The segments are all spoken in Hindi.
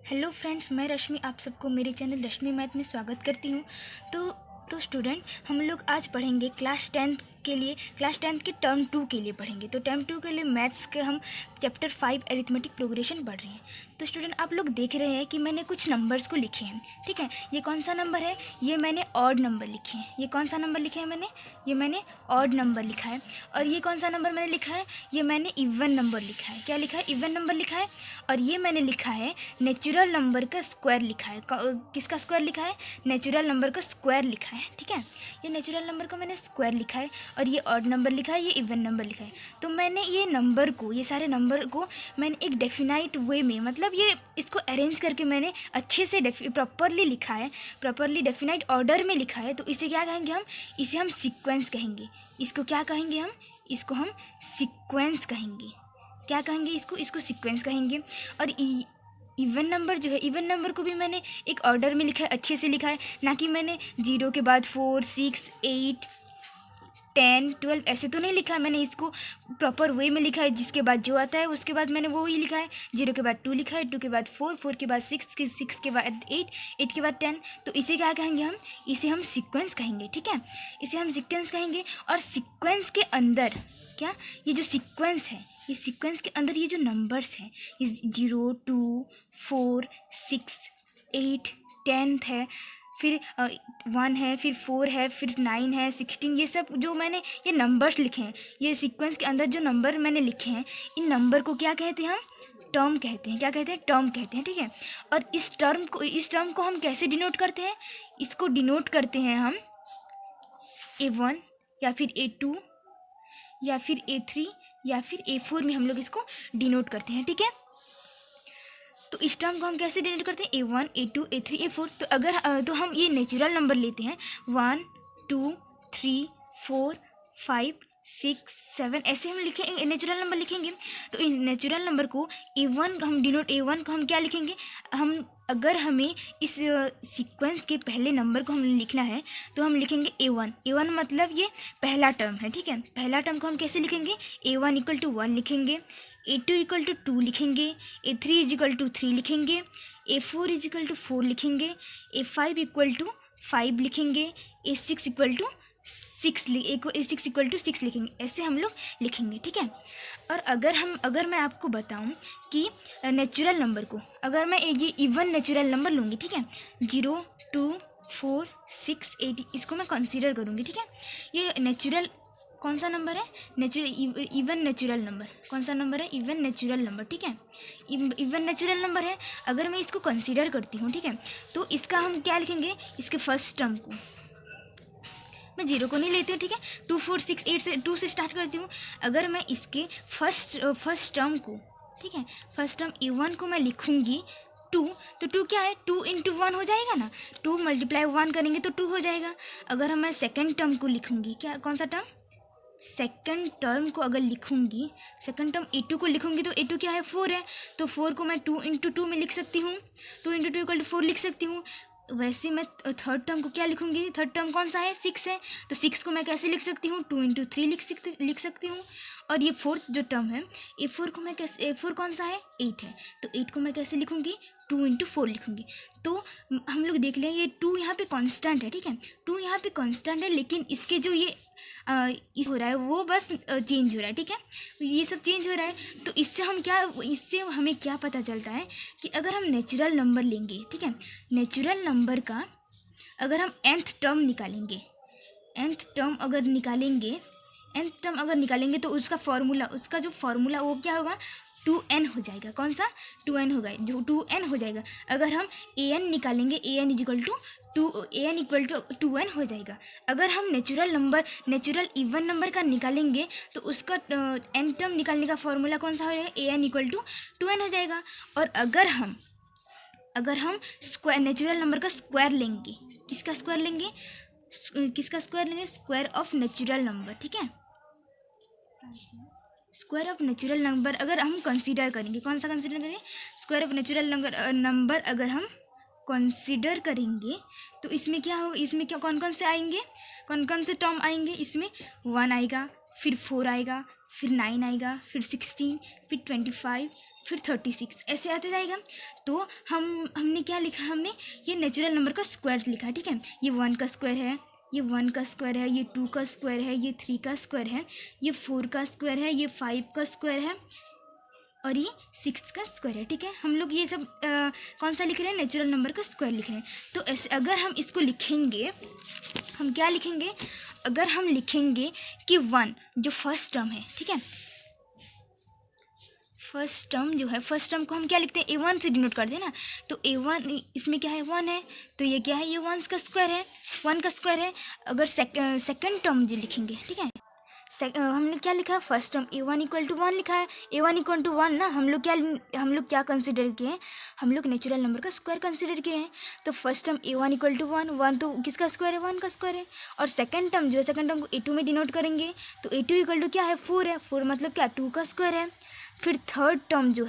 हेलो फ्रेंड्स, मैं रश्मि आप सबको मेरे चैनल रश्मि मैथ में स्वागत करती हूँ। तो स्टूडेंट, हम लोग आज पढ़ेंगे क्लास 10 के लिए, क्लास 10 के टर्म 2 के लिए पढ़ेंगे। तो टर्म 2 के लिए मैथ्स के हम चैप्टर 5 अरिथमेटिक प्रोग्रेशन पढ़ रहे हैं। तो स्टूडेंट, आप लोग देख रहे हैं कि मैंने कुछ नंबर्स को लिखे हैं, ठीक है। ये कौन सा नंबर है? ये मैंने ऑड नंबर लिखे हैं। ये कौन सा नंबर लिखे हैं मैंने? ये मैंने ऑड नंबर लिखा है। और ये कौन सा नंबर मैंने लिखा है? ये मैंने इवन नंबर लिखा है। क्या लिखा है? इवन नंबर लिखा है। और ये मैंने लिखा है नेचुरल नंबर का स्क्वायर लिखा है। किसका स्क्वायर लिखा है? नेचुरल नंबर का स्क्वायर लिखा है, ठीक है। ये नेचुरल नंबर का मैंने स्क्वायर लिखा है और ये ऑड नंबर लिखा है, ये इवन नंबर लिखा है। तो मैंने ये नंबर को, ये सारे नंबर को मैंने एक डेफिनाइट वे में, मतलब ये इसको अरेंज करके मैंने अच्छे से प्रॉपरली लिखा है, प्रॉपरली डेफिनाइट ऑर्डर में लिखा है। तो इसे क्या कहेंगे हम? इसे हम सीक्वेंस कहेंगे। इसको क्या कहेंगे हम? इसको हम सीक्वेंस कहेंगे। क्या कहेंगे इसको? इसको सीक्वेंस कहेंगे। और इवन नंबर जो है, इवन नंबर को भी मैंने एक ऑर्डर में लिखा है, अच्छे से लिखा है, ना कि मैंने 0 के बाद 4, 6, 8, 10, 12 ऐसे तो नहीं लिखा है। मैंने इसको प्रॉपर वे में लिखा है, जिसके बाद जो आता है उसके बाद मैंने वो ही लिखा है। 0 के बाद 2 लिखा है, 2 के बाद 4, 4 के बाद 6, 6 के बाद 8, 8 के बाद 10। तो इसे क्या कहेंगे हम? इसे हम सीक्वेंस कहेंगे, ठीक है। इसे हम सीक्वेंस कहेंगे। और सीक्वेंस के अंदर क्या, ये जो सीक्वेंस है, ये सीक्वेंस के अंदर ये जो नंबर्स हैं, ये 0, 2, 4, 6, 8, 10 है, फिर 1 है, फिर 4 है, फिर 9 है, 16, ये सब जो मैंने ये नंबर्स लिखे हैं, ये सीक्वेंस के अंदर जो नंबर मैंने लिखे हैं, इन नंबर को क्या कहते हैं हम? टर्म कहते हैं। क्या कहते हैं? टर्म कहते हैं, ठीक है। और इस टर्म को हम कैसे डिनोट करते हैं? इसको डिनोट करते हैं हम A1 या फिर A2 या फिर A3 या फिर A4 में हम लोग इसको डिनोट करते हैं, ठीक है। तो इस टर्म को हम कैसे डिनोट करते हैं? A1, A2, A3, A4। तो अगर तो हम ये नेचुरल नंबर लेते हैं, 1, 2, 3, 4, 5, 6, 7, ऐसे हम लिखेंगे, नेचुरल नंबर लिखेंगे। तो इन नेचुरल नंबर को A1 हम डिनोट, A1 को हम क्या लिखेंगे? हम अगर हमें इस सीक्वेंस के पहले नंबर को हम लिखना है तो हम लिखेंगे A1। A1 मतलब ये पहला टर्म है, ठीक है। पहला टर्म को हम कैसे लिखेंगे? A1 इक्वल टू 1 लिखेंगे, A2 इक्वल टू 2 लिखेंगे, A3 इज इक्वल टू 3 लिखेंगे, A4 इज इक्वल टू 4 लिखेंगे, A5 इक्वल टू 5 लिखेंगे, A6 इक्वल टू 6 लिखेंगे। ऐसे हम लोग लिखेंगे, ठीक है। और अगर मैं आपको बताऊं कि नेचुरल नंबर को, अगर मैं ये इवन नेचुरल नंबर लूँगी, ठीक है, 0, 2, 4, 6, 8, इसको मैं कंसीडर करूँगी, ठीक है। ये नेचुरल कौन सा नंबर है? Even natural number. कौन सा नंबर है? इवन नेचुरल नंबर, ठीक है। इवन नेचुरल नंबर है। अगर मैं इसको कंसीडर करती हूँ, ठीक है, तो इसका हम क्या लिखेंगे? इसके फर्स्ट टर्म को मैं 0 को नहीं लेती हूँ, ठीक है। 2, 4, 6, 8 से 2 से स्टार्ट करती हूँ। अगर मैं इसके फर्स्ट टर्म को, ठीक है, फर्स्ट टर्म A1 को मैं लिखूँगी 2, तो 2 क्या है? 2 इंटू 1 हो जाएगा ना। 2 मल्टीप्लाई 1 करेंगे तो 2 हो जाएगा। अगर मैं सेकेंड टर्म को लिखूँगी, क्या, कौन सा टर्म? सेकेंड टर्म को अगर लिखूँगी, सेकेंड टर्म A2 को लिखूँगी तो A2 क्या है? 4 है। तो 4 को मैं 2 इंटू 2 में लिख सकती हूँ, 2 इंटू 2 इक्वल टू 4 लिख सकती हूँ। वैसे मैं थर्ड टर्म को क्या लिखूँगी? थर्ड टर्म कौन सा है? 6 है। तो 6 को मैं कैसे लिख सकती हूँ? 2 इंटू 3 लिख सकती हूँ। और ये फोर्थ जो टर्म है A4 को मैं कैसे, A4 कौन सा है? 8 है। तो 8 को मैं कैसे लिखूँगी? 2 इंटू 4 लिखूँगी। तो हम लोग देख लें, ये 2 यहाँ पे कांस्टेंट है, ठीक है। 2 यहाँ पे कांस्टेंट है, लेकिन इसके जो ये इस हो रहा है वो बस चेंज हो रहा है, ठीक है। ये सब चेंज हो रहा है। तो इससे हमें क्या पता चलता है कि अगर हम नेचुरल नंबर लेंगे, ठीक है, नेचुरल नंबर का अगर हम nth टर्म निकालेंगे, nth टर्म अगर निकालेंगे तो उसका जो फॉर्मूला वो क्या होगा? 2n हो जाएगा। कौन सा? 2n होगा, जो 2n हो जाएगा। अगर हम an निकालेंगे, an इक्वल टू 2n हो जाएगा। अगर हम नेचुरल इवन नंबर का निकालेंगे तो उसका n टर्म निकालने का फॉर्मूला कौन सा हो जाएगा? an इक्वल टू 2n हो जाएगा। और अगर हम नेचुरल नंबर का स्क्वायर लेंगे, किसका स्क्वायर लेंगे? स्क्वायर ऑफ नेचुरल नंबर, ठीक है। स्क्वायर ऑफ नेचुरल नंबर अगर हम कंसीडर करेंगे, कौन सा कंसीडर करेंगे? स्क्वायर ऑफ नेचुरल नंबर अगर हम कंसीडर करेंगे तो इसमें क्या होगा? इसमें क्या कौन कौन से टर्म आएंगे? इसमें 1 आएगा, फिर 4 आएगा, फिर 9 आएगा, फिर 16, फिर 25, फिर 36 ऐसे आते जाएगा। तो हमने क्या लिखा, हमने ये नेचुरल नंबर का स्क्वायर लिखा, ठीक है। ये 1 का स्क्वायर है, ये 1 का स्क्वायर है, ये 2 का स्क्वायर है, ये 3 का स्क्वायर है, ये 4 का स्क्वायर है, ये 5 का स्क्वायर है और ये 6 का स्क्वायर है, ठीक है। हम लोग ये सब कौन सा लिख रहे हैं, नेचुरल नंबर का स्क्वायर लिख रहे हैं। तो ऐसे अगर हम इसको लिखेंगे, हम क्या लिखेंगे, अगर हम लिखेंगे कि 1 जो फर्स्ट टर्म है, ठीक है, फर्स्ट टर्म जो है, फर्स्ट टर्म को हम क्या लिखते हैं, A1 से डिनोट कर देना। तो A1 इसमें क्या है, 1 है, तो ये क्या है, ये 1 का स्क्वायर है, 1 का स्क्वायर है। अगर सेकंड टर्म जो लिखेंगे, ठीक है, हमने क्या लिखा है, first term A1 equal to 1 लिखा है, A1 इक्वल टू 1 ना, हम लोग क्या कंसिडर किए हैं, हम लोग नेचुरल नंबर का स्क्वायर कंसिडर किए हैं। तो first term A1 equal to 1, 1 तो किसका स्क्वायर है, 1 का स्क्वायर है। और सेकंड टर्म जो है, सेकंड टर्म को A2 में डिनोट करेंगे, तो A2 इक्वल टू क्या है, 4 है, 4 मतलब क्या, 2 का स्क्वायर है। फिर थर्ड टर्म जो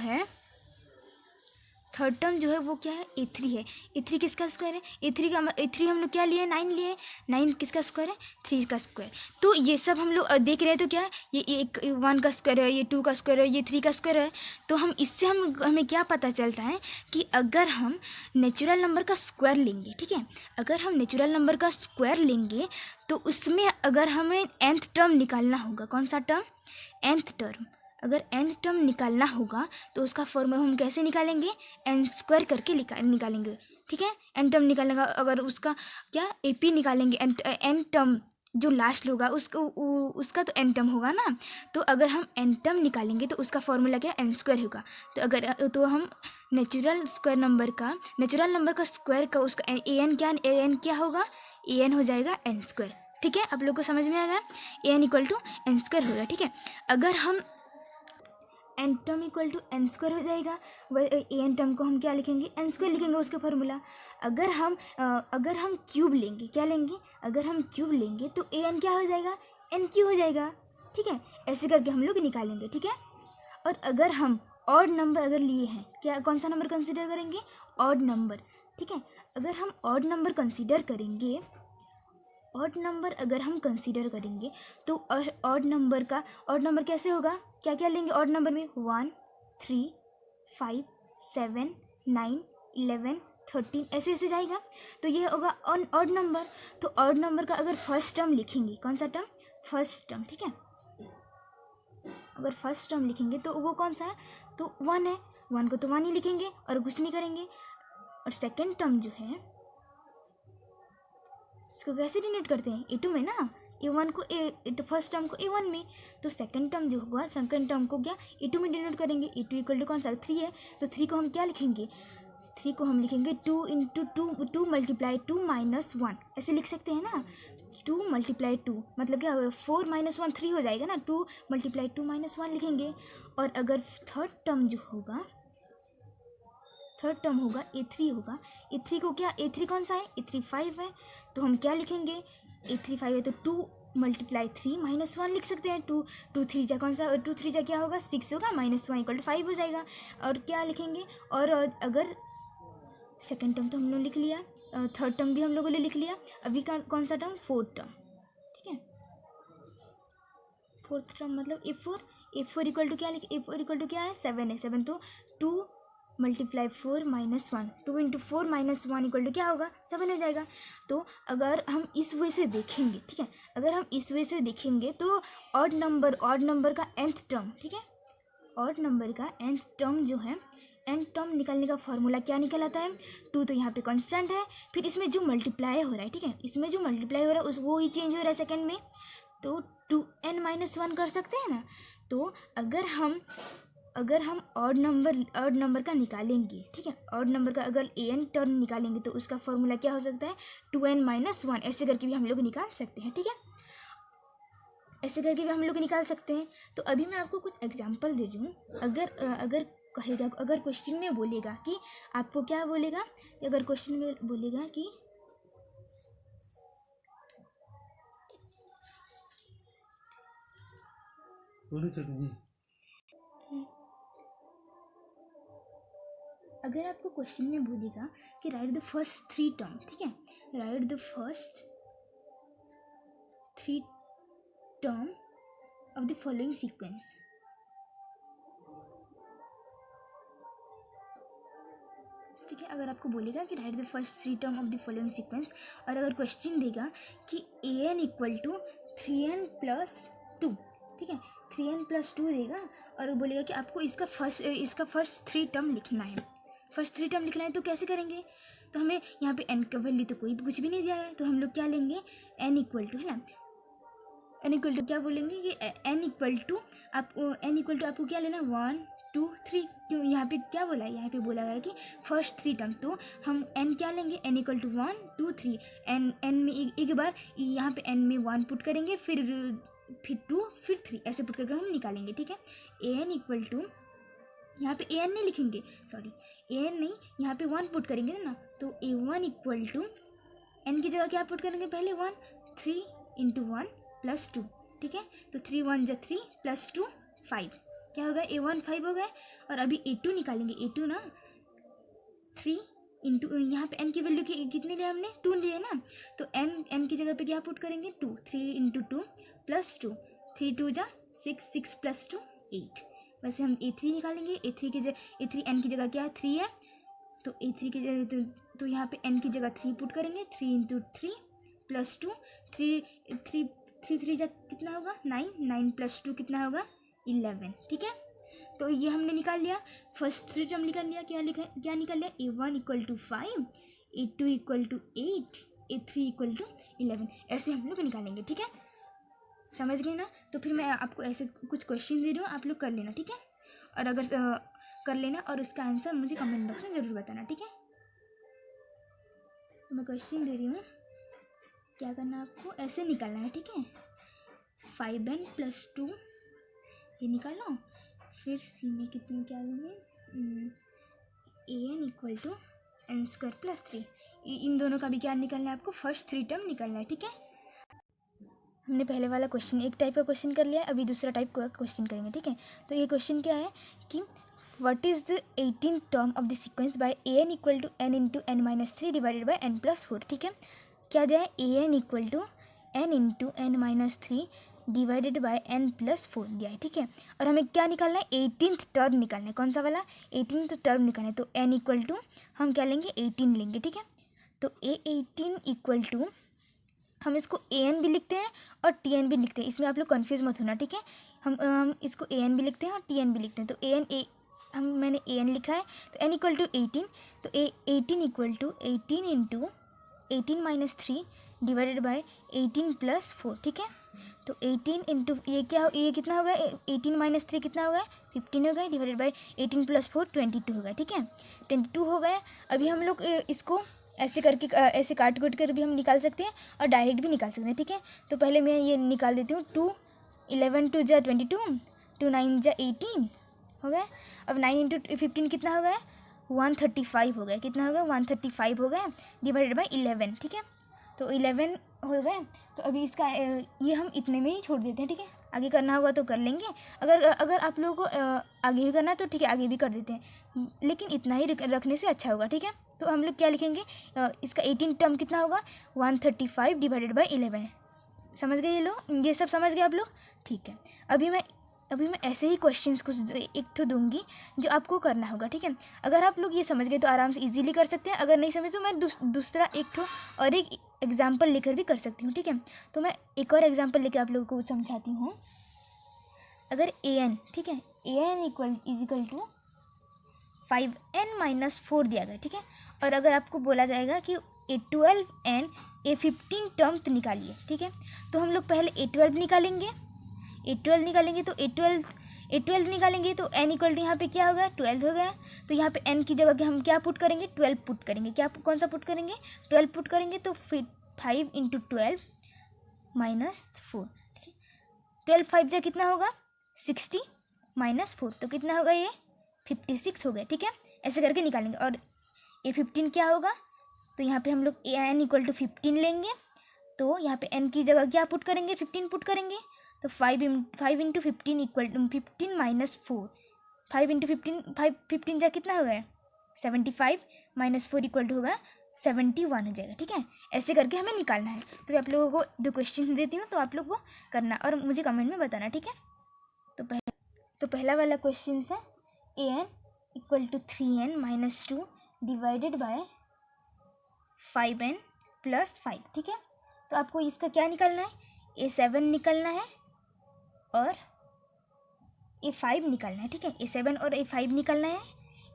है वो क्या है, A3 है, A3 किसका स्क्वायर है, A3 हम लोग क्या लिए, 9 लिए, 9 किसका स्क्वायर है, 3 का स्क्वायर। तो ये सब हम लोग देख रहे हैं, तो क्या है, ये एक 1 का स्क्वायर है, ये 2 का स्क्वायर है, ये 3 का स्क्वायर है। तो हम इससे हमें क्या पता चलता है कि अगर हम नेचुरल नंबर का स्क्वायर लेंगे, ठीक है, अगर हम नेचुरल नंबर का स्क्वायर लेंगे तो उसमें अगर हमें nth टर्म निकालना होगा, कौन सा टर्म, nth टर्म, अगर nth टर्म निकालना होगा तो उसका फॉर्मूला हम कैसे निकालेंगे, n स्क्वायर करके निकालेंगे, ठीक है। n टर्म निकालने का, अगर उसका क्या AP निकालेंगे, n टर्म जो लास्ट होगा उसका तो n टर्म होगा ना। तो अगर हम n टर्म निकालेंगे तो उसका फॉर्मूला क्या, n स्क्वायर होगा। तो हम नेचुरल नंबर का स्क्वायर का उसका an क्या होगा, an हो जाएगा n स्क्वायर, ठीक है। आप लोग को समझ में आएगा, an equal to n square होगा, ठीक है। अगर हम n term equal to n square हो जाएगा, वह an टर्म को हम क्या लिखेंगे, n स्क्वायर लिखेंगे उसका फॉर्मूला। अगर हम क्यूब लेंगे, क्या लेंगे, अगर हम क्यूब लेंगे तो an क्या हो जाएगा, n क्यूब हो जाएगा, ठीक है। ऐसे करके हम लोग निकालेंगे, ठीक है। और अगर हम ऑड नंबर अगर लिए हैं, क्या कौन सा नंबर कंसीडर करेंगे, ऑड नंबर, ठीक है। अगर हम ऑड नंबर कंसीडर करेंगे, ऑड नंबर अगर हम कंसीडर करेंगे तो ऑड नंबर कैसे होगा, क्या क्या लेंगे ऑड नंबर में, 1 3 5 7 9 11 13 ऐसे ऐसे जाएगा। तो ये होगा ऑड नंबर। तो ऑड नंबर का अगर फर्स्ट टर्म लिखेंगे, कौन सा टर्म, फर्स्ट टर्म, ठीक है, अगर फर्स्ट टर्म लिखेंगे तो वो कौन सा है, तो 1 है, 1 को तो 1 ही लिखेंगे और कुछ नहीं करेंगे। और सेकेंड टर्म जो है इसको कैसे डिनोट करते हैं, A2 में ना, A1 को तो फर्स्ट टर्म को A1 में, तो सेकंड टर्म जो होगा, सेकंड टर्म को क्या A2 में डिनोट करेंगे। A2 इक्वल टू कौन सा, 3 है, तो 3 को हम क्या लिखेंगे, 3 को हम लिखेंगे 2 इंटू 2 मल्टीप्लाई 2 माइनस 1 ऐसे लिख सकते हैं ना। 2 मल्टीप्लाई 2 मतलब क्या होगा, 4 माइनस 1 3 हो जाएगा ना, 2 मल्टीप्लाई 2 माइनस 1 लिखेंगे। और अगर थर्ड टर्म जो होगा, थर्ड टर्म होगा A3 होगा। A3 को क्या, A3 कौन सा है, A3 5 है, तो हम क्या लिखेंगे, A3 5 है तो 2 मल्टीप्लाई 3 माइनस 1 लिख सकते हैं। 2 3 जा कौन सा, 2 3 जा क्या होगा, 6 होगा, माइनस 1 इक्वल टू 5 हो जाएगा। और क्या लिखेंगे, और अगर सेकेंड टर्म तो हम लोग लिख लिया, थर्ड टर्म भी हम लोगों ने लिख लिया। अभी का कौन सा टर्म, फोर्थ टर्म, ठीक है। फोर्थ टर्म मतलब A4 इक्वल टू क्या A4 इक्वल टू क्या है, 7 है, 7 तो 2 multiply 4 minus 1, 2 into 4 minus 1 equal to क्या होगा, 7 हो जाएगा। तो अगर हम इस वे से देखेंगे, ठीक है, अगर हम इस वे से देखेंगे तो ऑड नंबर का nth टर्म, ठीक है, ऑड नंबर का nth टर्म जो है, nth टर्म निकालने का फॉर्मूला क्या निकल आता है, 2 तो यहाँ पे कांस्टेंट है, फिर इसमें जो मल्टीप्लाई हो रहा है, ठीक है, इसमें जो मल्टीप्लाई हो रहा है वो ही चेंज हो रहा है सेकंड में, तो 2n-1 कर सकते हैं ना। तो अगर हम ऑड नंबर का निकालेंगे, ठीक है, ऑड नंबर का अगर an टर्म निकालेंगे तो उसका फॉर्मूला क्या हो सकता है, 2n-1 ऐसे करके भी हम लोग निकाल सकते हैं, ठीक है, ऐसे करके भी हम लोग निकाल सकते हैं। तो अभी मैं आपको कुछ एग्जांपल दे रही हूँ। अगर क्वेश्चन में बोलेगा कि आपको क्या बोलेगा, अगर क्वेश्चन में बोलेगा कि अगर आपको क्वेश्चन में बोलेगा कि राइट द फर्स्ट 3 टर्म, ठीक है, right the first 3 term of the following sequence, ठीक है। अगर आपको बोलेगा कि right the first 3 term of the following sequence, और अगर क्वेश्चन देगा कि an इक्वल टू 3n+2, ठीक है, 3n+2 देगा और वो बोलेगा कि आपको इसका फर्स्ट 3 टर्म लिखना है। फर्स्ट 3 टर्म लिखना है तो कैसे करेंगे? तो हमें यहाँ पे n का वैल्यू तो कुछ भी नहीं दिया है, तो हम लोग क्या लेंगे, n इक्वल टू, है ना, n इक्वल टू क्या बोलेंगे कि n इक्वल टू आपको क्या लेना है, 1 2 3। क्यों यहाँ पे क्या बोला है, यहाँ पे बोला गया कि फर्स्ट 3 टर्म, तो हम n क्या लेंगे, n इक्वल टू 1 2 3। n में एक बार यहाँ पे n में 1 पुट करेंगे, फिर 2 फिर 3, ऐसे पुट करके हम निकालेंगे, ठीक है। an इक्वल टू, यहाँ पे an नहीं लिखेंगे, सॉरी an नहीं, यहाँ पे 1 पुट करेंगे ना, तो a1 इक्वल टू n की जगह क्या पुट करेंगे, पहले 1, 3 इंटू 1 प्लस 2, ठीक है। तो 3 1 जा 3 प्लस 2 5, क्या होगा, a1 5 हो गया। और अभी a2 निकालेंगे, a2 ना 3 इंटू, यहाँ पे n की वैल्यू कितनी लिया हमने, 2 लिए ना, तो n की जगह पे क्या पुट करेंगे, 2, 3 इंटू 2 प्लस 2, 3 2 जा 6, 6 प्लस 2 8। वैसे हम a3 निकालेंगे, a3 की जगह a3 n की जगह क्या है, 3 है, तो a3 की जगह तो यहाँ पे n की जगह 3 पुट करेंगे, 3 इंटू 3 प्लस 2, 3 जा कितना होगा, 9, 9 प्लस 2 कितना होगा, 11, ठीक है। तो ये हमने निकाल लिया, फर्स्ट 3 टर्म निकाल लिया। क्या निकाल लिया, a1 equal to 5, a2 equal to 8, a3 equal to 11, ऐसे हम लोग निकालेंगे, ठीक है, समझ गए ना। तो फिर मैं आपको ऐसे कुछ क्वेश्चन दे रही हूँ, आप लोग कर लेना, ठीक है। और अगर कर लेना और उसका आंसर मुझे कमेंट बॉक्स में ज़रूर बताना, ठीक है। तो मैं क्वेश्चन दे रही हूँ, क्या करना है आपको, ऐसे निकालना है, ठीक है। 5n+2 ये निकालो, फिर सी में कितनी क्या लेंगे, an इक्वल टू n² + 3, इन दोनों का भी क्या निकालना है आपको, फर्स्ट 3 टर्म निकालना है, ठीक है। हमने पहले वाला क्वेश्चन एक टाइप का क्वेश्चन कर लिया है, अभी दूसरा टाइप का क्वेश्चन करेंगे, ठीक है। तो ये क्वेश्चन क्या है कि what is the 18th term of the sequence by an equal to n into n-3 divided by n+4, ठीक है। क्या दिया है, an equal to n into n-3 divided by n+4 दिया है, ठीक है। और हमें क्या निकालना है, 18th टर्म निकालना है, कौन सा वाला, 18th टर्म निकालना है। तो n इक्वल टू हम क्या लेंगे, 18 लेंगे, ठीक है। तो a18 इक्वल टू हम इसको an भी लिखते हैं और tn भी लिखते हैं, इसमें आप लोग कन्फ्यूज़ मत होना, ठीक है। हम इसको an भी लिखते हैं और tn भी लिखते हैं। तो मैंने an लिखा है, तो n इक्वल टू 18, तो 18 equal to 18 into 18 - 3 divided by 18 + 4, ठीक है। तो 18 इंटू ये कितना होगा, 18 - 3 कितना होगा, 15 हो गया, डिवाइडेड बाय 18 + 4 22 हो गया, ठीक है, 22 हो गया। अभी हम लोग इसको ऐसे करके ऐसे काट कर भी हम निकाल सकते हैं और डायरेक्ट भी निकाल सकते हैं, ठीक है। तो पहले मैं ये निकाल देती हूँ, 2 11 2 जा 22, 2 9 जा 18 हो गया। अब 9 इंटू 15 कितना हो गया, 135 हो गया, कितना हो गया, 135 हो गया, डिवाइडेड बाय 11, ठीक है। तो 11 हो गए। तो अभी इसका ये हम इतने में ही छोड़ देते हैं, ठीक है। आगे करना होगा तो कर लेंगे, अगर आप लोगों को आगे भी करना है तो ठीक है, आगे भी कर देते हैं, लेकिन इतना ही रखने से अच्छा होगा, ठीक है। तो हम लोग क्या लिखेंगे, इसका 18 टर्म कितना होगा, 135 डिवाइडेड बाय 11, समझ गए ये लोग, ये सब समझ गए आप लोग, ठीक है। अभी मैं ऐसे ही क्वेश्चंस कुछ एक तो दूंगी जो आपको करना होगा, ठीक है। अगर आप लोग ये समझ गए तो आराम से इजीली कर सकते हैं, अगर नहीं समझे तो मैं दूसरा एक तो और एक एग्जाम्पल लेकर भी कर सकती हूँ, ठीक है। तो मैं एक और एग्जाम्पल लेकर आप लोगों को समझाती हूँ। अगर an, ठीक है, an इक्वल टू 5n - 4 दिया गया, ठीक है। और अगर आपको बोला जाएगा कि a12n a15 टर्म तो निकालिए, ठीक है। तो हम लोग पहले a12 निकालेंगे, तो a12 निकालेंगे तो n इक्वल टू यहाँ पे क्या होगा, 12 हो गया। तो यहाँ पे n की जगह हम क्या पुट करेंगे, 12 पुट करेंगे, क्या कौन सा पुट करेंगे, 12 पुट करेंगे। तो फिर 5 इंटू 12 - 4, ठीक है। 12 5 जा कितना होगा, 60 - 4, तो कितना होगा, ये 56 हो गया, ठीक है। ऐसे करके निकालेंगे। और a15 क्या होगा, तो यहाँ पे हम लोग n इक्वल टू 15 लेंगे, तो यहाँ पे n की जगह क्या पुट करेंगे, 15 पुट करेंगे। तो 5 इंटू 15 इक्वल टू 15 - 4, 5 इंटू 15 जा कितना हो गया, 75 - 4 इक्वल टू होगा 71 हो जाएगा, ठीक है। ऐसे करके हमें निकालना है। तो मैं आप लोगों को 2 क्वेश्चन देती हूँ, तो आप लोग वो करना और मुझे कमेंट में बताना, ठीक है। तो पहला वाला क्वेश्चन है an equal to 3n - 2 divided by 5n + 5, ठीक है। तो आपको इसका क्या निकालना है, A7 निकालना है और A5 निकालना है, ठीक है। A7 और A5 निकालना है,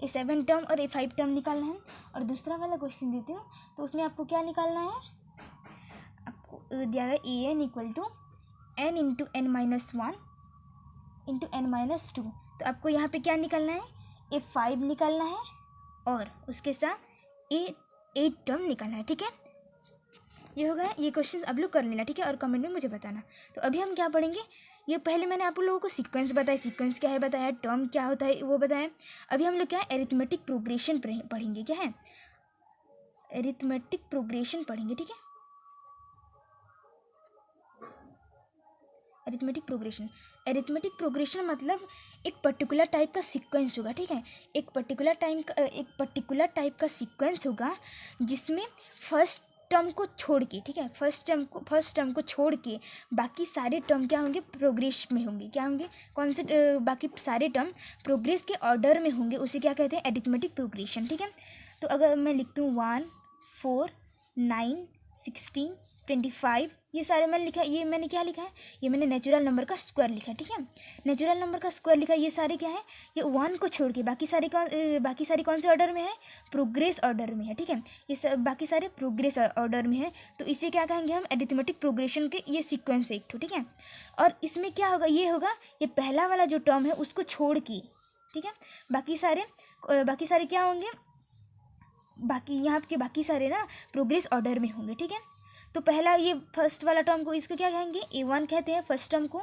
A7 टर्म और A5 टर्म निकालना है। और दूसरा वाला क्वेश्चन देती हूँ, तो उसमें आपको क्या निकालना है, आपको दिया है an = n × n-1 × n-2। तो आपको यहाँ पे क्या निकालना है, A5 निकालना है और उसके साथ A8 टर्म निकालना है, ठीक है। ये हो गया, ये क्वेश्चन आप लोग कर लेना, ठीक है, और कमेंट में मुझे बताना। तो अभी हम क्या पढ़ेंगे, ये पहले मैंने आप लोगों को सीक्वेंस बताया, सीक्वेंस क्या है बताया, टर्म क्या होता है वो बताया। अभी हम लोग क्या है, एरिथमेटिक प्रोग्रेशन पढ़ेंगे, क्या है, एरिथमेटिक प्रोग्रेशन पढ़ेंगे, ठीक है। एरिथमेटिक प्रोग्रेशन मतलब एक पर्टिकुलर टाइप का सीक्वेंस होगा, ठीक है। एक पर्टिकुलर टाइप का सीक्वेंस होगा जिसमें फर्स्ट टर्म को छोड़ के, ठीक है, फर्स्ट टर्म को छोड़ के बाकी सारे टर्म क्या होंगे, प्रोग्रेस में होंगे। क्या होंगे, कौन से बाकी सारे टर्म प्रोग्रेस के ऑर्डर में होंगे, उसे क्या कहते हैं, एरिथमेटिक प्रोग्रेशन, ठीक है। तो अगर मैं लिखती हूँ 1, 4, 9, 16, 25, ये सारे मैंने लिखा, ये मैंने क्या लिखा है, ये मैंने नेचुरल नंबर का स्क्वायर लिखा है, ठीक है। नेचुरल नंबर का स्क्वायर लिखा है, ये सारे क्या है, ये 1 को छोड़ के बाकी सारे कौन से ऑर्डर में है, प्रोग्रेस ऑर्डर में है, ठीक है। ये बाकी सारे प्रोग्रेस ऑर्डर में है, तो इसे क्या कहेंगे हम, एरिथमेटिक प्रोग्रेशन के ये सीक्वेंस है एक ठो, ठीक है। और इसमें क्या होगा, ये होगा, ये पहला वाला जो टर्म है उसको छोड़ के, ठीक है, बाकी सारे क्या होंगे, बाकी यहाँ के बाकी सारे ना प्रोग्रेस ऑर्डर में होंगे, ठीक है। तो पहला ये फर्स्ट वाला टर्म को इसको क्या कहेंगे, A1 कहते हैं फर्स्ट टर्म को,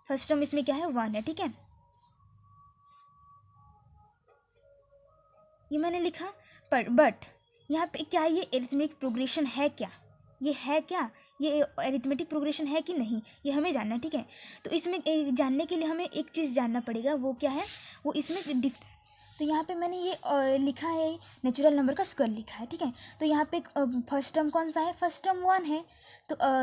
फर्स्ट टर्म इसमें क्या है, 1 है, ठीक है। ये मैंने लिखा, पर बट यहाँ पे क्या, ये एरिथमेटिक प्रोग्रेशन है क्या, ये है क्या, ये एरिथमेटिक प्रोग्रेशन है कि नहीं, ये हमें जानना है, ठीक है। तो इसमें जानने के लिए हमें एक चीज़ जानना पड़ेगा, वो क्या है, वो इसमें तो यहाँ पे मैंने ये लिखा है, नेचुरल नंबर का स्क्वायर लिखा है, ठीक है। तो यहाँ पे फर्स्ट टर्म कौन सा है, फर्स्ट टर्म 1 है।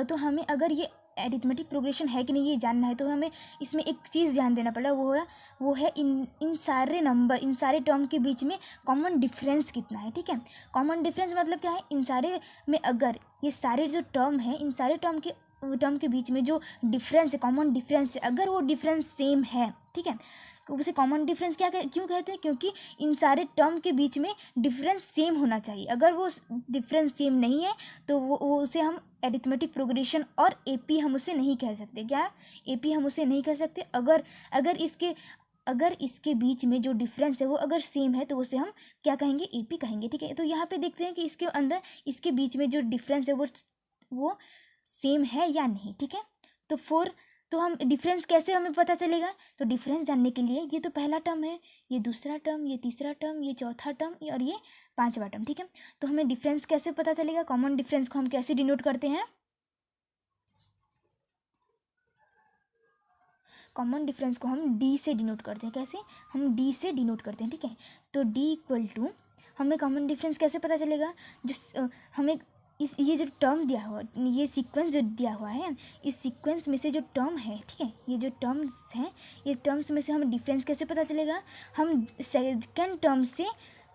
तो हमें अगर ये एरिथमेटिक प्रोग्रेशन है कि नहीं ये जानना है, तो हमें इसमें एक चीज़ ध्यान देना पड़ा, वो है इन सारे टर्म के बीच में कॉमन डिफरेंस कितना है, ठीक है। कॉमन डिफरेंस मतलब क्या है, इन सारे में अगर ये सारे जो टर्म है, इन सारे टर्म के बीच में जो डिफरेंस है, कॉमन डिफरेंस है, अगर वो डिफरेंस सेम है, ठीक है, उसे कॉमन डिफरेंस क्यों कहते हैं, क्योंकि इन सारे टर्म के बीच में डिफरेंस सेम होना चाहिए। अगर वो डिफरेंस सेम नहीं है तो वो उसे हम एरिथमेटिक प्रोग्रेशन और एपी हम उसे नहीं कह सकते। क्या, एपी हम उसे नहीं कह सकते। अगर इसके बीच में जो डिफरेंस है वो अगर सेम है तो उसे हम क्या कहेंगे, एपी कहेंगे, ठीक है। तो यहाँ पे देखते हैं कि इसके अंदर इसके बीच में जो डिफरेंस है वो सेम है या नहीं, ठीक है। तो हम डिफरेंस कैसे हमें पता चलेगा, तो डिफरेंस जानने के लिए ये तो पहला टर्म है, ये दूसरा टर्म, ये तीसरा टर्म, ये चौथा टर्म और ये पांचवा टर्म, ठीक है। तो हमें डिफरेंस कैसे पता चलेगा, कॉमन डिफरेंस को हम कैसे डिनोट करते हैं, कॉमन डिफरेंस को हम डी से डिनोट करते हैं। कैसे, हम डी से डिनोट करते हैं, ठीक है। तो डी = हमें कॉमन डिफरेंस कैसे पता चलेगा, हमें ये जो टर्म दिया हुआ, ये सीक्वेंस जो दिया हुआ है, इस सीक्वेंस में से जो टर्म है, ठीक है, ये जो टर्म्स हैं, ये टर्म्स में से हमें डिफरेंस कैसे पता चलेगा, हम सेकेंड टर्म से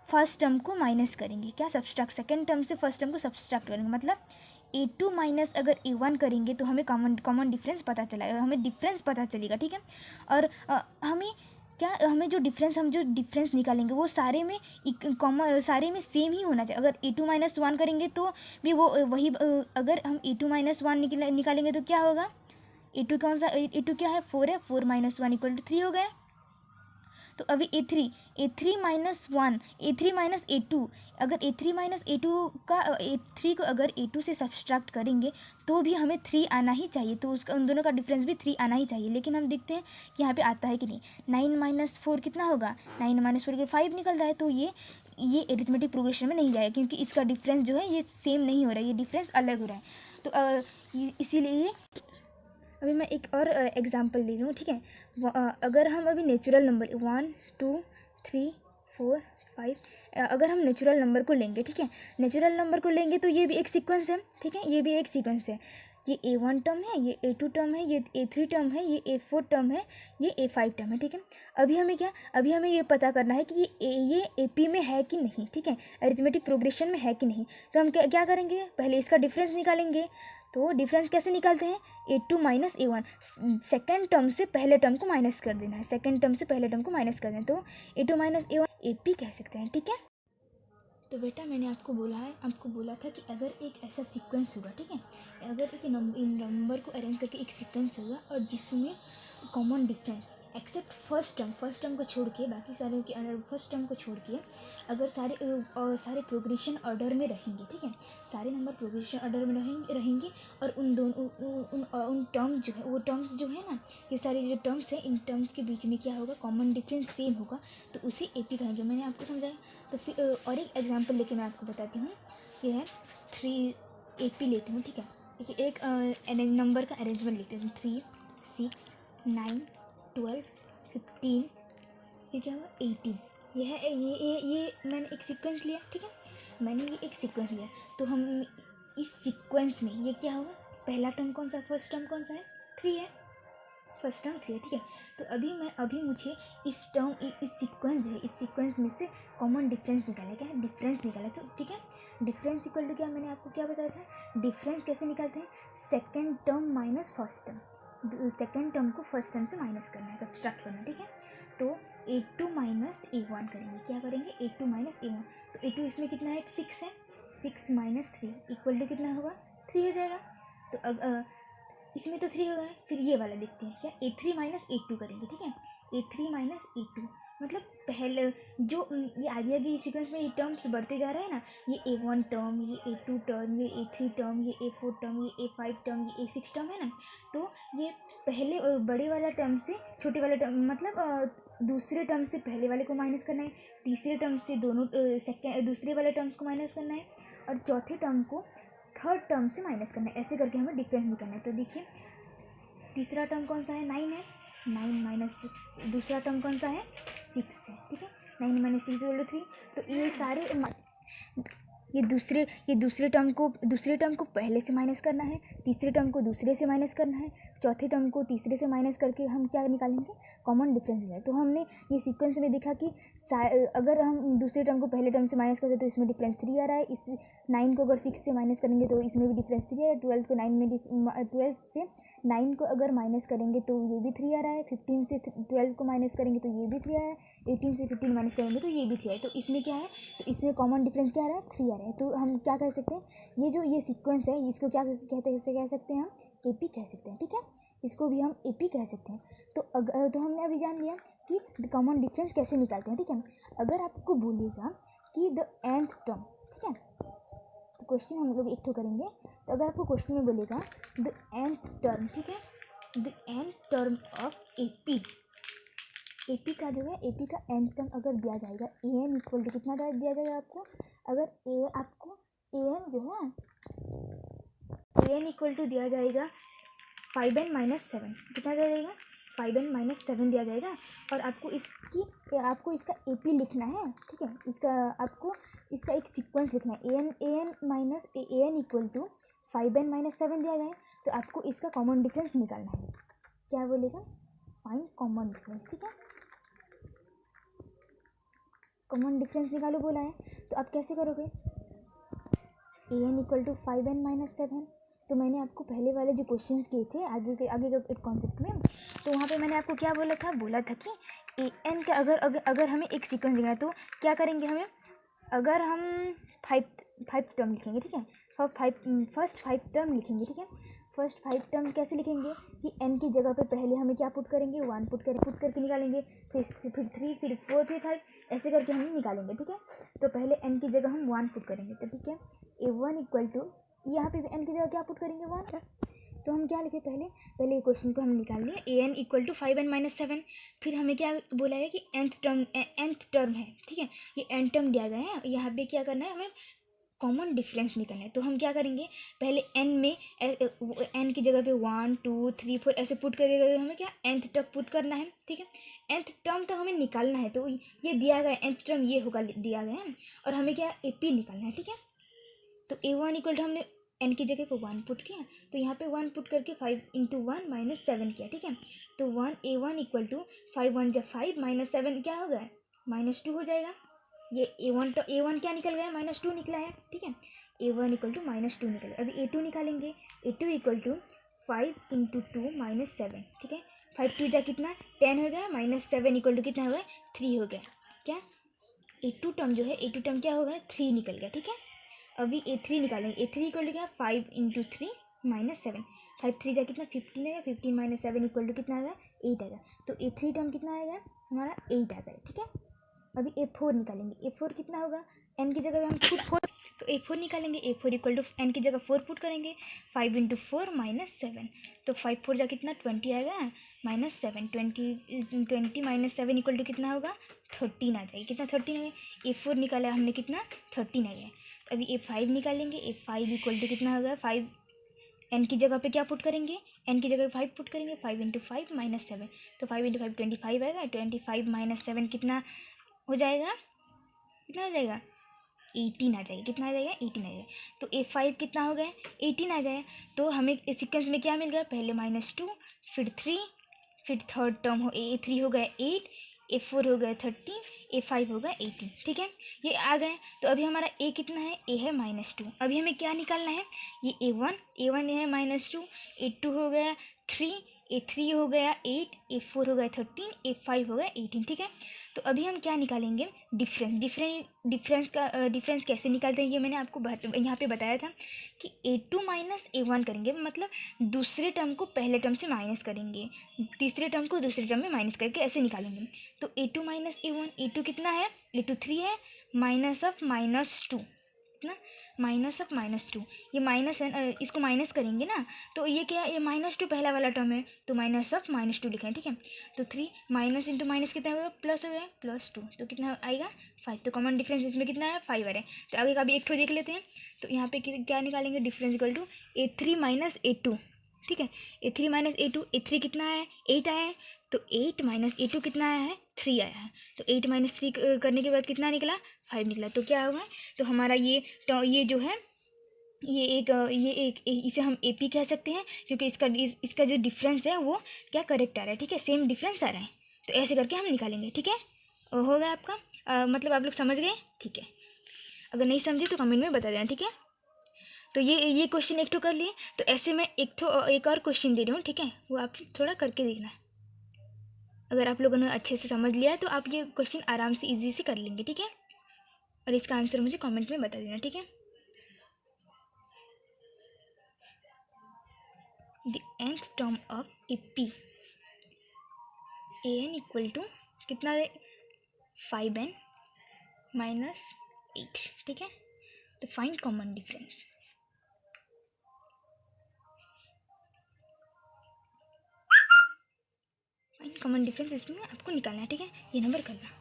फर्स्ट टर्म को माइनस करेंगे। क्या, सब्सट्रैक्ट, सेकेंड टर्म से फर्स्ट टर्म को सब्सट्रैक्ट करेंगे, मतलब A2 माइनस अगर A1 करेंगे तो हमें कॉमन डिफरेंस पता चलेगा, हमें डिफरेंस पता चलेगा, ठीक है। और हमें जो डिफरेंस निकालेंगे वो सारे में सेम ही होना चाहिए। अगर A2 - 1 करेंगे तो भी वो वही, अगर हम A2 - 1 निकालेंगे तो क्या होगा, A2 कौन सा, A2 क्या है, 4 है, 4 - 1 = 3 हो गया। तो अभी A3 - A2, अगर A3 को अगर A2 से सब्सट्रैक्ट करेंगे तो भी हमें 3 आना ही चाहिए, तो उसका उन दोनों का डिफरेंस भी 3 आना ही चाहिए। लेकिन हम देखते हैं कि यहाँ पे आता है कि नहीं। 9 - 4 कितना होगा, 9 - 4 5 निकल रहा है, तो ये एरिथमेटिक प्रोग्रेशन में नहीं जाएगा, क्योंकि इसका डिफरेंस जो है ये सेम नहीं हो रहा है, ये डिफरेंस अलग हो रहा है। तो इसीलिए अभी मैं एक और एग्जांपल ले रही हूँ, ठीक है। अगर हम अभी नेचुरल नंबर 1, 2, 3, 4, 5 अगर हम नेचुरल नंबर को लेंगे, ठीक है, नेचुरल नंबर को लेंगे तो ये भी एक सीक्वेंस है, ठीक है, ये भी एक सीक्वेंस है। ये A1 टर्म है, ये A2 टर्म है, ये A3 टर्म है, ये A4 टर्म है, ये A5 टर्म है, ठीक है। अभी हमें ये पता करना है कि ये AP में है कि नहीं, ठीक है, अरिथमेटिक प्रोग्रेशन में है कि नहीं। तो हम क्या करेंगे, पहले इसका डिफरेंस निकालेंगे। तो डिफरेंस कैसे निकालते हैं, A2 minus A1, second term से पहले टर्म को माइनस कर देना है, सेकेंड टर्म से पहले टर्म को माइनस कर देना है, तो A2 माइनस A1 AP कह सकते हैं, ठीक है। तो बेटा मैंने आपको बोला था कि अगर एक ऐसा सीक्वेंस होगा, ठीक है, अगर एक नंबर को अरेंज करके एक सीक्वेंस होगा और जिसमें common difference accept first term को छोड़ के, बाकी सारे के फर्स्ट टर्म को छोड़ के अगर सारे प्रोग्रेशन ऑर्डर में रहेंगे, ठीक है, सारे नंबर प्रोग्रेशन ऑर्डर में रहेंगे और उन टर्म जो है, वो टर्म्स जो है ना, ये सारे जो टर्म्स हैं, इन टर्म्स के बीच में क्या होगा, कॉमन डिफरेंस सेम होगा, तो उसे AP कहेंगे। मैंने आपको समझाया। तो फिर और एक एग्जांपल लेके मैं आपको बताती हूँ। ये है 3 AP लेते हूँ, ठीक है, एक नंबर का अरेंजमेंट लेते हैं, 3 6 9 12 15, ये क्या हुआ 18। ये है ये मैंने एक सीक्वेंस लिया, ठीक है, मैंने ये एक सीक्वेंस लिया। तो हम इस सीक्वेंस में ये क्या होगा, पहला टर्म कौन सा, फर्स्ट टर्म कौन सा है, 3 है, फर्स्ट टर्म 3 है, ठीक है। तो अभी मुझे इस सीक्वेंस जो है, इस सीक्वेंस में से कॉमन डिफरेंस निकाला, क्या है, डिफरेंस निकाला। तो ठीक है, डिफरेंस इक्वल टू क्या, मैंने आपको क्या बताया था, डिफरेंस कैसे निकालते हैं, second term minus first term, second term को फर्स्ट टर्म से माइनस करना है, सब्सट्रैक्ट करना है, ठीक है। तो A2 माइनस A1 करेंगे, क्या करेंगे, A2 माइनस A1। तो A2 इसमें कितना है, 6 है, 6 माइनस 3 इक्वल टू कितना होगा, 3 हो जाएगा। तो अब इसमें तो 3 हो गया, फिर ये वाला लिखते हैं, क्या, A3 माइनस A2 करेंगे, ठीक है, A3 माइनस A2, मतलब पहले जो ये आगे सीक्वेंस में ये टर्म्स बढ़ते जा रहे हैं ना, ये A1 टर्म, ये A2 टर्म, ये A3 टर्म, ये A4 टर्म, ये A5 टर्म, ये A6 टर्म है ना, तो ये पहले बड़े वाला टर्म से छोटे वाले टर्म, मतलब दूसरे टर्म से पहले वाले को माइनस करना है, तीसरे टर्म से दूसरे वाले टर्म्स को माइनस करना है, और चौथे टर्म को थर्ड टर्म से माइनस करना है। ऐसे करके हमें डिफरेंस निकालना है। तो देखिए, तीसरा टर्म कौन सा है, 9 है, 9 माइनस दूसरा टर्म कौन सा है, 6 है, ठीक है, 9 माइनस 6 इक्वल टू 3। तो ये सारे दूसरे टर्म को पहले से माइनस करना है, तीसरे टर्म को दूसरे से माइनस करना है, चौथे टर्म को तीसरे से माइनस करके हम क्या निकालेंगे, कॉमन डिफरेंस है। तो हमने ये सीक्वेंस में देखा कि अगर हम दूसरे टर्म को पहले टर्म से माइनस करते तो इसमें डिफरेंस 3 आ रहा है, इस 9 को अगर 6 से माइनस करेंगे तो इसमें भी डिफरेंस 3 है, 12 से 9 को अगर माइनस करेंगे तो ये भी 3 आ रहा है, 15 से 12 को माइनस करेंगे तो ये भी 3 आ रहा है, 18 से 15 माइनस करेंगे तो ये भी 3 है। तो इसमें क्या है, तो इसमें कॉमन डिफरेंस क्या आ रहा है, 3 आ रहा है। तो हम क्या कह सकते हैं, ये सीक्वेंस है, इसको क्या कहते हैं, इसे कह सकते हैं हम AP कह सकते हैं, ठीक है, इसको भी हम AP कह सकते हैं। तो हमने अभी जान लिया कि कॉमन डिफरेंस कैसे निकालते हैं, ठीक है। अगर आपको बोलेगा कि द nth टर्म, ठीक है, तो क्वेश्चन हम लोग एक तो करेंगे। तो अगर आपको क्वेश्चन में बोलेगा द nth टर्म, ठीक है, the nth term of AP का जो है, AP का nth टर्म अगर दिया जाएगा, an इक्वल टू कितना दिया जाएगा आपको, अगर आपको an जो है, an इक्वल टू दिया जाएगा 5n माइनस 7, कितना दिया जाएगा, 5n माइनस 7 दिया जाएगा, और आपको इसका AP लिखना है, ठीक है, आपको इसका एक सीक्वेंस लिखना है, an minus an equal to 5n minus 7 दिया गया है। तो आपको इसका कॉमन डिफरेंस निकालना है, क्या बोलेगा, फाइंड कॉमन डिफरेंस, ठीक है, कॉमन डिफरेंस निकालो बोला है। तो आप कैसे करोगे, an equal to 5n minus 7, तो मैंने आपको पहले वाले जो क्वेश्चंस किए थे आगे का एक कॉन्सेप्ट में, तो वहाँ पे मैंने आपको क्या बोला था कि an का अगर हमें एक सीक्वेंस लिखना है तो क्या करेंगे, हमें अगर हम 5 टर्म लिखेंगे, ठीक है, फर्स्ट 5 टर्म लिखेंगे, ठीक है, फर्स्ट 5 टर्म कैसे लिखेंगे कि n की जगह पे पहले हमें क्या पुट करेंगे, 1 पुट करके निकालेंगे, फिर 3 फिर 4 फिर 5, ऐसे करके हम निकालेंगे, ठीक है। तो पहले n की जगह हम 1 पुट करेंगे, तो ठीक है, A1 इक्वल टू, यहाँ पे n की जगह क्या पुट करेंगे, 1। तो हम क्या लिखे, पहले क्वेश्चन को हम निकाल लिए, an equal to 5n minus 7, फिर हमें क्या बोला है कि nth टर्म है, ठीक है, ये n टर्म दिया गया है, यहाँ पे क्या करना है, हमें कॉमन डिफरेंस निकालना है। तो हम क्या करेंगे, पहले n में n की जगह पे 1 2 3 4 ऐसे पुट करके हमें क्या nth तक पुट करना है, ठीक है, nth टर्म तक हमें निकालना है। तो ये दिया गया nth टर्म ये होगा दिया गया है, और हमें क्या AP निकालना है, ठीक है। तो A1 इक्वल टू हमने एन की जगह पे 1 पुट किया, तो यहाँ पे 1 पुट करके 5 इंटू 1 माइनस 7 किया, ठीक है। तो 1 इक्वल टू 5 1 जब 5 माइनस 7 क्या हो गया, -2 हो जाएगा। ये A1 क्या निकल गया, -2 निकला है, ठीक है। A1 इक्वल टू -2 निकल गया। अभी A2 निकालेंगे। A2 equal to 5 into 2 minus 7, ठीक है। 5 2 जा कितना 10 हो गया, -7 इक्वल टू कितना हो गया 3 हो गया। क्या A2 टर्म जो है A2 टर्म क्या हो गया 3 निकल गया, ठीक है। अभी A3 निकालेंगे। A3 इक्वल टू क्या 5 इंटू 3 माइनस 7, 5 3 जा कितना 15 आएगा, 15 माइनस 7 इक्वल टू कितना आएगा 8 आएगा। तो A3 टर्म कितना आएगा हमारा 8 आ गया, ठीक है। अभी A4 निकालेंगे। A4 कितना होगा, n की जगह पे हम पुट 4, तो A4 निकालेंगे। A4 इक्वल टू n की जगह 4 पुट करेंगे, 5 इंटू 4 माइनस 7, तो 5 4 जा कितना 20 आएगा, -7, 20 माइनस 7 इक्वल टू कितना होगा 13 आ जाएगा। कितना 13 आ गया। A4 निकाला हमने कितना 13 आ गया। तो अभी A5 निकालेंगे। A5 इक्वल टू कितना होगा 5, n की जगह पे क्या पुट करेंगे, n की जगह 5 पुट करेंगे, 5 इंटू 5 माइनस 7, तो 5 इंटू 5 25 आएगा। 25 माइनस 7 कितना हो जाएगा, कितना हो जाएगा 18 आ जाएगा। कितना आ जाएगा 18 आ जाएगा। तो A5 कितना हो गया 18 आ गया। तो हमें इस सीक्वेंस में क्या मिल गया, पहले -2 फिर 3 फिर थर्ड टर्म हो A3 हो गया 8, A4 हो गया 13, A5 हो गया 18, ठीक है। ये आ गए। तो अभी हमारा A कितना है, A है -2। अभी हमें क्या निकालना है, ये A1 है -2, A2 हो गया 3, A3 हो गया 8, A4 हो गया 13, A5 हो गया 18, ठीक है। तो अभी हम क्या निकालेंगे, डिफरेंस कैसे निकालते हैं ये मैंने आपको यहाँ पे बताया था कि A2 माइनस A1 करेंगे, मतलब दूसरे टर्म को पहले टर्म से माइनस करेंगे, तीसरे टर्म को दूसरे टर्म में माइनस करके ऐसे निकालेंगे। तो A2 माइनस A1, A2 कितना है, A2 3 है, माइनस ऑफ -2, कितना -2, ये माइनस है, इसको माइनस करेंगे ना, तो ये क्या है, ये -2 पहला वाला टर्म है, तो माइनस ऑफ -2 लिखा है, ठीक है। तो 3 माइनस इंटू माइनस कितना होगा, प्लस हो गया, +2, तो कितना आएगा 5। तो कॉमन डिफरेंस इसमें कितना है 5 आ रहा है। तो आगे का भी एक ठो देख लेते हैं। तो यहाँ पे क्या निकालेंगे, difference equal to A3 minus A2, ठीक है। A3 माइनस A2, A3 कितना है 8 आया है, तो 8 माइनस A2 कितना आया है 3 आया है। तो 8 माइनस 3 करने के बाद कितना निकला 5 निकला। तो क्या होगा, तो हमारा ये जो है ये एक इसे हम AP कह सकते हैं, क्योंकि इसका जो डिफरेंस है वो क्या करेक्ट आ रहा है, ठीक है, सेम डिफरेंस आ रहा है। तो ऐसे करके हम निकालेंगे, ठीक है। हो गया आपका, मतलब आप लोग समझ गए, ठीक है। अगर नहीं समझे तो कमेंट में बता देना, ठीक है। तो ये क्वेश्चन एक तो कर लिए। तो ऐसे मैं एक और क्वेश्चन दे रही हूँ, ठीक है, वो आप थोड़ा करके देखना। अगर आप लोगों ने अच्छे से समझ लिया है तो आप ये क्वेश्चन आराम से इजी से कर लेंगे, ठीक है। और इसका आंसर मुझे कमेंट में बता देना, ठीक है। The nth term of AP an equal to कितना है 5n माइनस 8, ठीक है। तो find common difference. Find common difference इसमें आपको निकालना है, ठीक है, ये नंबर करना।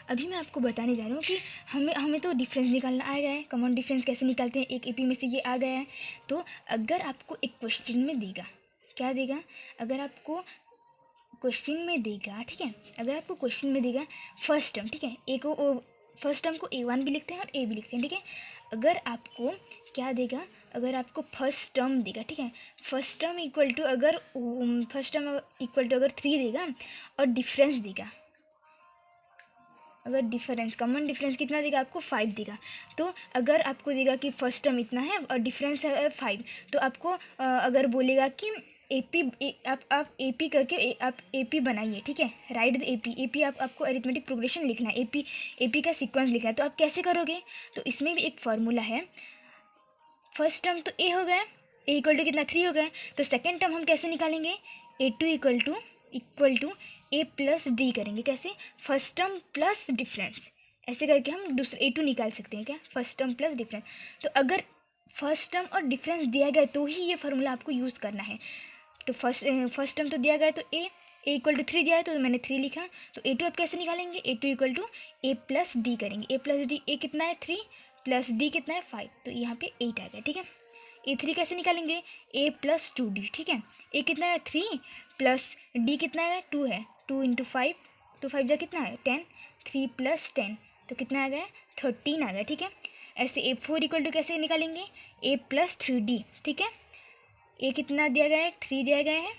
अभी मैं आपको बताने जा रहा हूँ कि हमें तो डिफरेंस निकालना आ गया है। कॉमन डिफरेंस कैसे निकालते हैं, एक AP में से ये आ गया है। तो अगर आपको एक क्वेश्चन में देगा, क्या देगा, अगर आपको क्वेश्चन में देगा, ठीक है, अगर आपको क्वेश्चन में देगा फर्स्ट टर्म, ठीक है, फर्स्ट टर्म को A1 भी लिखते हैं और A भी लिखते हैं, ठीक है। अगर आपको क्या देगा, अगर आपको फर्स्ट टर्म देगा, ठीक है, फर्स्ट टर्म इक्वल टू अगर 3 देगा और डिफरेंस देगा, अगर डिफरेंस कॉमन डिफरेंस कितना देगा आपको 5 देगा। तो अगर आपको देगा कि फर्स्ट टर्म इतना है और डिफरेंस है 5, तो आपको अगर बोलेगा कि AP आप AP करके आप AP बनाइए, ठीक है, राइट द AP आपको अरिथमेटिक प्रोग्रेशन लिखना है, AP का सीक्वेंस लिखना है। तो आप कैसे करोगे, तो इसमें भी एक फार्मूला है। फर्स्ट टर्म तो A हो गया, A इक्वल टू कितना 3 हो गया। तो सेकेंड टर्म हम कैसे निकालेंगे, A2 equal to A plus D करेंगे। कैसे, फर्स्ट टर्म प्लस डिफरेंस, ऐसे करके हम दूसरे A2 निकाल सकते हैं, क्या, फर्स्ट टर्म प्लस डिफरेंस। तो अगर फर्स्ट टर्म और डिफरेंस दिया गया तो ही ये फार्मूला आपको यूज़ करना है। तो फर्स्ट टर्म तो दिया गया, तो A इक्वल टू 3 दिया है, तो मैंने 3 लिखा। तो A2 आप कैसे निकालेंगे, A2 equal to A plus D करेंगे। A प्लस D, A कितना है 3 प्लस D कितना है 5, तो यहाँ पे 8 आ गया, ठीक है। A3 कैसे निकालेंगे, A प्लस 2D, ठीक है। A कितना है 3 प्लस D कितना है 2 है, 2 इंटू 5, 2 5 जा कितना है 10, 3 प्लस 10, तो कितना आ गया 13 आ गया, ठीक है। ऐसे A4 इक्वल टू कैसे निकालेंगे, A+3D, ठीक है। ए कितना दिया गया है, 3 दिया गया है,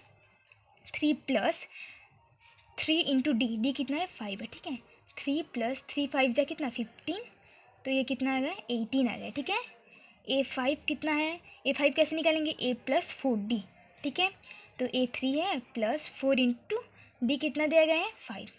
3+3 इंटू डी कितना है, 5 है, ठीक है। 3+3 5 जा कितना 15, तो ये कितना आ गया 18 आ गया, ठीक है। A5 कितना है, A5 कैसे निकालेंगे, A+4D, ठीक है। तो A3 है +4 इंटू डी कितना दिया गया है 5,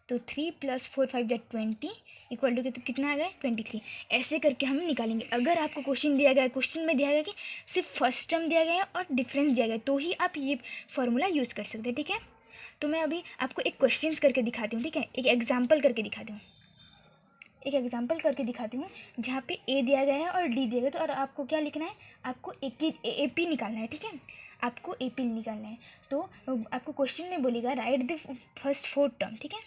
तो 3+4 5 जा 20 इक्वल टू कितना आ गया 23। ऐसे करके हम निकालेंगे। अगर आपको क्वेश्चन दिया गया है, क्वेश्चन में दिया गया कि सिर्फ फर्स्ट टर्म दिया गया है और डिफरेंस दिया गया है, तो ही आप ये फॉर्मूला यूज़ कर सकते हैं, ठीक है। तो मैं अभी आपको एक क्वेश्चन करके दिखाती हूँ, ठीक है, एक एग्जाम्पल करके दिखाती हूँ, जहाँ पे ए दिया गया है और डी दिया गया है। तो और आपको क्या लिखना है, आपको ए पी निकालना है, ठीक है, आपको ए पी निकालना है। तो आपको क्वेश्चन में बोलेगा राइट द फर्स्ट 4 टर्म, ठीक है।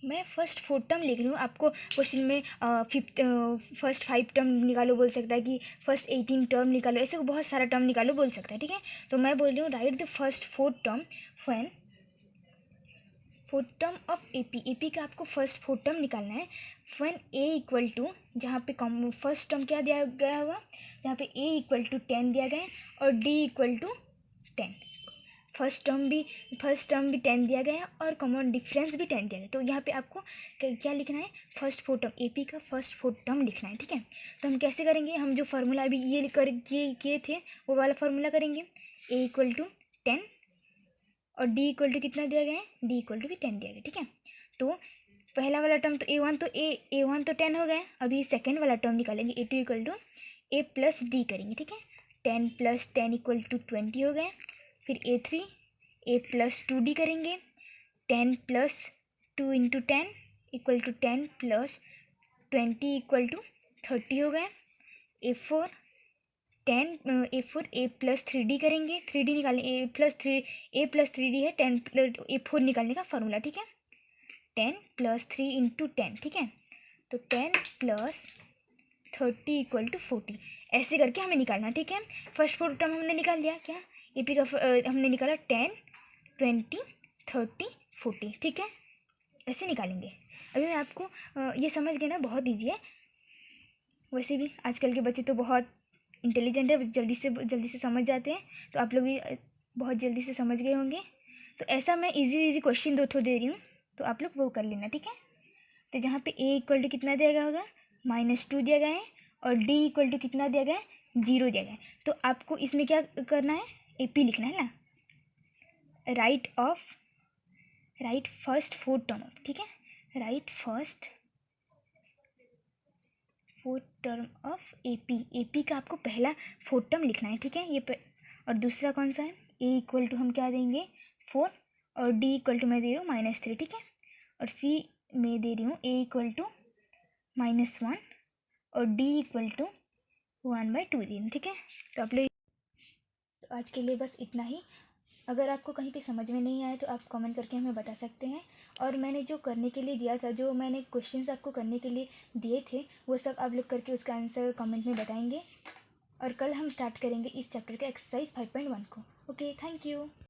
मैं फर्स्ट 4 टर्म लिख रही हूँ, आपको क्वेश्चन में फर्स्ट 5 टर्म निकालो बोल सकता है, कि फर्स्ट 18 टर्म निकालो, ऐसे बहुत सारा टर्म निकालो बोल सकता है, ठीक है। तो मैं बोल रही हूँ right the first 4 term fan 4 term of A P का आपको फर्स्ट 4 टर्म निकालना है। फैन ए इक्वल टू, जहाँ पे कम फर्स्ट टर्म क्या दिया गया होगा, यहाँ पे ए इक्वल टू 10 दिया गया है और D equal to 10। First term भी 10 दिया गया है और कॉमन डिफरेंस भी 10 दिया गया है। तो यहाँ पे आपको क्या लिखना है, फर्स्ट 4 टर्म ए पी का फर्स्ट 4 टर्म लिखना है, ठीक है। तो हम कैसे करेंगे, हम जो फार्मूला अभी ये किए थे वो वाला फार्मूला करेंगे। ए इक्वल टू 10 और डी इक्वल टू कितना दिया गया है, डी इक्वल टू भी 10 दिया गया, ठीक है। तो पहला वाला टर्म तो A1, तो A1 तो 10 हो गया। अभी सेकेंड वाला टर्म निकालेंगे, A2 इक्वल टू A+D करेंगे, ठीक है। 10 + 10 इक्वल टू 20 हो गया। फिर A3 A+2D करेंगे, 10 + 2 into 10 equal to 10 + 20 equal to 30 हो गया। A4 A+3D करेंगे, 3D निकालें, A+3D है, 10 A4 निकालने का फार्मूला, ठीक है। 10 + 3 इंटू 10, ठीक है। तो 10 + 30 इक्वल टू 40, ऐसे करके हमें निकालना, ठीक है। फर्स्ट 4 टर्म हमने निकाल दिया, क्या ए पी का हमने निकाला 10 20 30 40, ठीक है। ऐसे निकालेंगे। अभी मैं आपको ये समझ गए ना, बहुत ईजी है। वैसे भी आजकल के बच्चे तो बहुत इंटेलिजेंट है, जल्दी से समझ जाते हैं, तो आप लोग भी बहुत जल्दी से समझ गए होंगे। तो ऐसा मैं इजी क्वेश्चन 2 दे रही हूँ, तो आप लोग वो कर लेना, ठीक है। तो जहाँ पे ए इक्वल टू कितना दिया गया होगा, -2 दिया गया है और डी इक्वल टू कितना दिया गया है, 0 दिया गया है। तो आपको इसमें क्या करना है, ए पी लिखना है ना, राइट फर्स्ट 4 टर्म, ठीक है, right first 4 term of A P का आपको पहला 4 टर्म लिखना है, ठीक है। ये और दूसरा कौन सा है, ए इक्वल टू हम क्या देंगे 4 और डी इक्वल टू मैं दे रही हूँ -3, ठीक है। और सी में दे रही हूँ ए इक्वल टू -1 और डी इक्वल टू 1/2 दे रही हूँ, ठीक है। तो आप लोग, तो आज के लिए बस इतना ही। अगर आपको कहीं पे समझ में नहीं आया तो आप कमेंट करके हमें बता सकते हैं। और मैंने जो करने के लिए दिया था, जो मैंने क्वेश्चंस आपको करने के लिए दिए थे, वो सब आप लोग करके उसका आंसर कमेंट में बताएंगे। और कल हम स्टार्ट करेंगे इस चैप्टर के एक्सरसाइज 5.1 को। Okay, thank you.